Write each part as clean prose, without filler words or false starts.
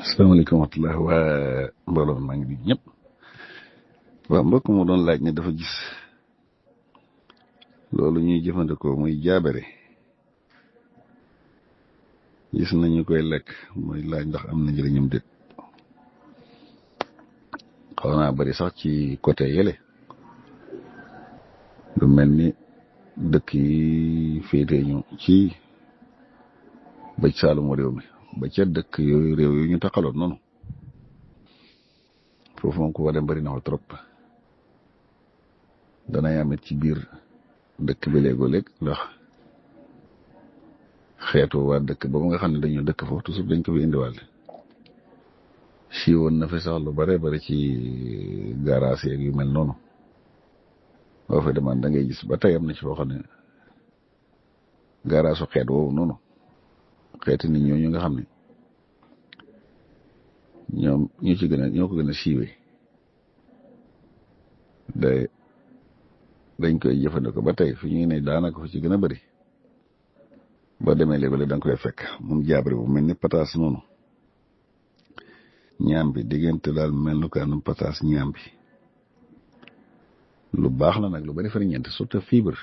asalaamaaleykum wa rahmatulah waa mbooloo maa ngi nuyu ñëpp. waaw mbokk mu doon laaj ne dafa gis loolu ñuy jëfandikoo muy jaabare gis nañu koy lekk muy laaj ndax am na njëriñam déet. xaw naa bari sax ci côté yële lu mel ni dëkk yi féetee ñu ci bëj saalumu réew mi ba ca dëkk yooyu réew yu ñu taxaloon noonu foofu moom ko war dem bari na fa trop danay amit ci biir dëkk bi léegoo-léeg ndax xeetu waa dëkk ba nga xam ne dañoo dëkk foofu toujours dañ ko fi indiwaale si woon na fi sax lu bare bari ci garage yeeg yu mel noonu boo fa demaan da ngay gis ba tey am na ci foo xam ne garage su xeet woowu noonu xeeti nit ñooñu nga xam ne ñoom ñoo ko gën a siiwee dañ koy jëfandikoo ba tey fi ñu ne daanaka fu ci gën a bëri boo demee léeg-léeg da nga koy fekk moom jaabare bu mel ni pataas noonu ñaam bi diggante daal mel nu kaanum pataas ñaam bi lu baax la nag lu bari ferñeent surtout fibre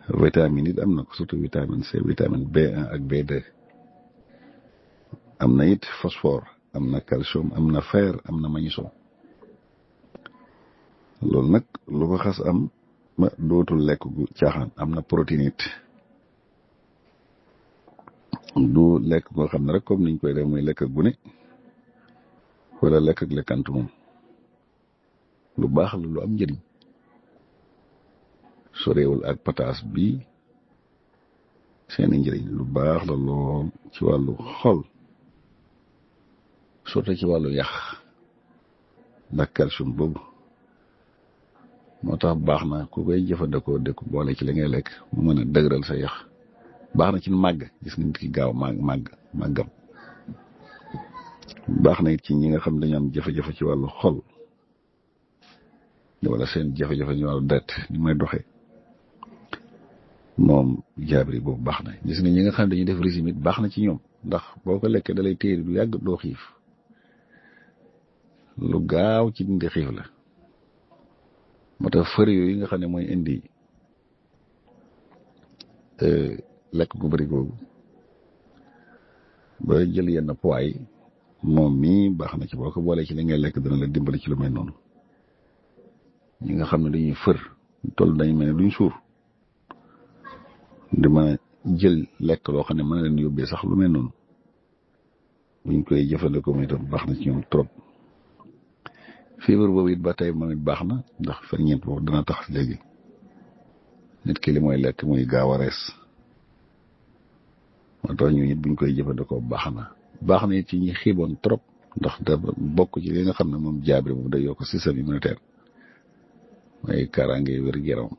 vitamine it am na ko surtout vitamine C vitamine B1 ak B2 am na it phosphore am na calcium am na fer am na magnésium loolu nag lu ko xas am ma dootul lekk gu caaxaan am na protéine it du lekk goo xam ne rek comme niñ koy def muy lekk ak gune wala lekk ak lekkantu moom lu baax la lu am njëriñ soreewul ak pataas bi seeni njëriñ lu baax la lool ci wàllu xol surtout ci wàllu yax ndax calcium boobu moo tax baax na ku koy jëfandikoo de ko boole ci li ngay lekk mu mën a dëgëral sa yax baax na ci màgg gis nga nit ki gaaw màggam baax na it ci ñi nga xam dañu am jafe-jafe ci wàllu xol wala seen jafe-jafe ci wàllu deret ni may doxee moom jaabari boobu baax na gis nga ñi nga xam ne dañuy def régime it baax na ci ñoom ndax boo ko lekkee dalay téye du yàgg doo xiif lu gaaw ci dindi xiif la moo tax fër yooyu nga xam ne mooy indi lekk gu bëri googu ba jël yenn poids yi moom mii baax na ci boo ko boolee ci li ngay lekk dana la dimbali ci lu mel noonu ñi nga xam ne dañuy fër toll dañu mel ne duñ suur di mën a jël lekk loo xam ne mën na leen yóbbee sax lu mel noonu buñ koy jëfandikoo moom itam baax na ci ñoom trop fibre boobu it ba tey moom it baax na ndax ferñeent boobu dana tax léegi nit ki li mooy lekk muy gaaw a rees moo tax ñu it buñ koy jëfandikoo baax na it ci ñi xiiboon trop ndax da bokk ci li nga xam ne moom jaabare boobu day yokk système immunitaire mooy kaaraange wér-gu-yaram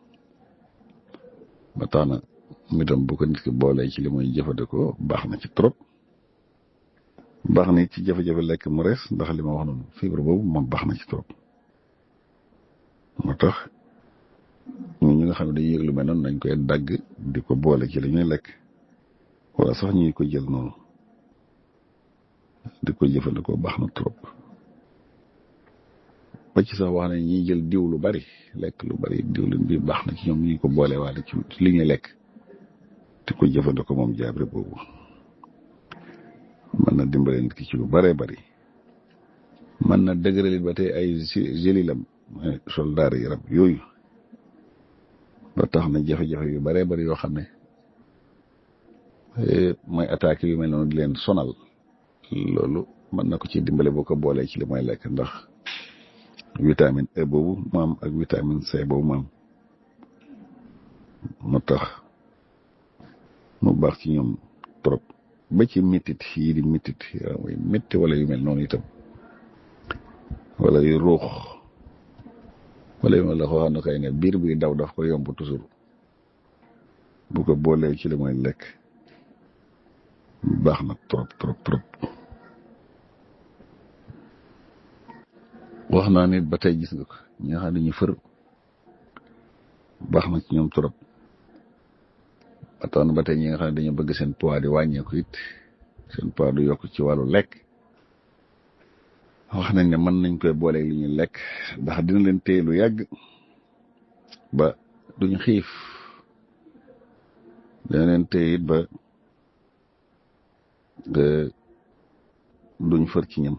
ba tax na mu itam bu ko nit ki boolee ci li muy jëfandikoo baax na ci trop baax na it ci jafe-jafe lekk mu rees ndax li ma wax noonu fibre boobu moom baax na ci trop moo tax ñi nga xam ne dañuy yëg lu mel noonu dañ koy dagg di ko boole ci li ñuy lekk wala sax ñuy ko jël noonu di ko jëfandikoo baax na trop ba ci sax wax ne ñiy jël diw lu bari lekk lu bari diwlin bi baax na ci ñoom ñu ko boole waale ci li ñuy lekk di ko jëfandikoo moom jaabare boobu mën na dimbale nit ki ci lu baree bari mën na dëgëralit ba tey ay gélilam soldaar yi rab yooyu ba tax na jafe-jafe yu baree bari yoo xam ne mooy attaque yu mel noonu di leen sonal loolu mën na ko ci dimbale boo ko boolee ci li mooy lekk ndax vitamine E boobu mu am ak vitamine C boobu mu am moo tax mu baax ci ñoom trop ba ci métit yii di métit mooy métti wala yu mel noonu itam wala yu ruux wala yu mel la xoo xam ne kay ne biir buy daw daf ko yomb toujours bu ko boolee ci li mooy lekk baax na trop wax naa nit ba tey gis nga ko ñi nga xam ne ñu fër baax na ci ñoom trop ba tax na ba tey ñi nga xam ne dañoo bëgg seen poids di wàññeeku it seen poids du yokk ci wàllu lekk wax nañ ne mën nañ koy booleeg li ñuy lekk ndax dina leen téye lu yàgg ba duñ xiif dina leen téye it ba duñ fër ci ñam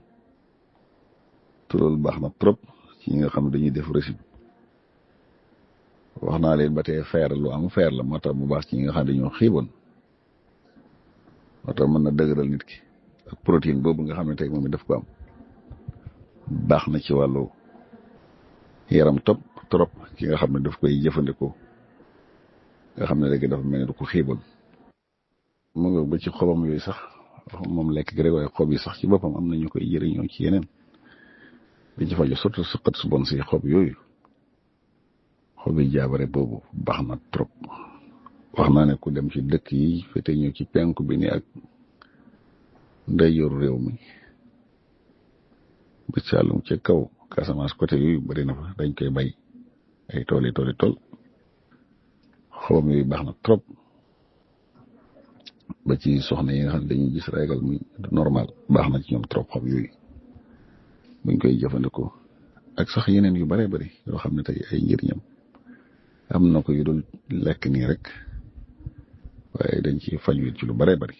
te loolu baax na trop ci ñi nga xam ne dañuy def régime wax naa leen ba tey fer lu am fer la moo tax mu baax ci ñi nga xam ne dañoo xiiboon moo tax mën na dëgëral nit ki ak protéine boobu nga xam ne tey moom it daf ko am baax na ci wàllu yaram trop ki nga xam ne daf koy jëfandikoo nga xam ne léegi dafa mel ne du ko xiiboon mu nga ba ci xobam yooyu sax moom lekk gi rek waaye xob yi sax ci boppam am na ñu koy jëriñoo ci yeneen bi ci faju surtout suqat su bon si xob yooyu xobi jaabare boobu baax na trop wax naa ne ku dem ci dëkk yi fete ñëw ci penku bi ni ak ndeyjooru réew mi ba Saalum ca kaw Casamance côté yooyu bari na fa dañ koy bay ay tool xobam yooyu baax na trop ba ci soxna yi nga xam ne dañuy gis régal muy normal baax na ci ñoom trop xob yooyu buñ koy jëfandikoo ak sax yeneen yu bare bari yoo xam ne tey ay njëriñam am na ko yu dul lekk nii rek waaye dañ ci faju ci lu bare bari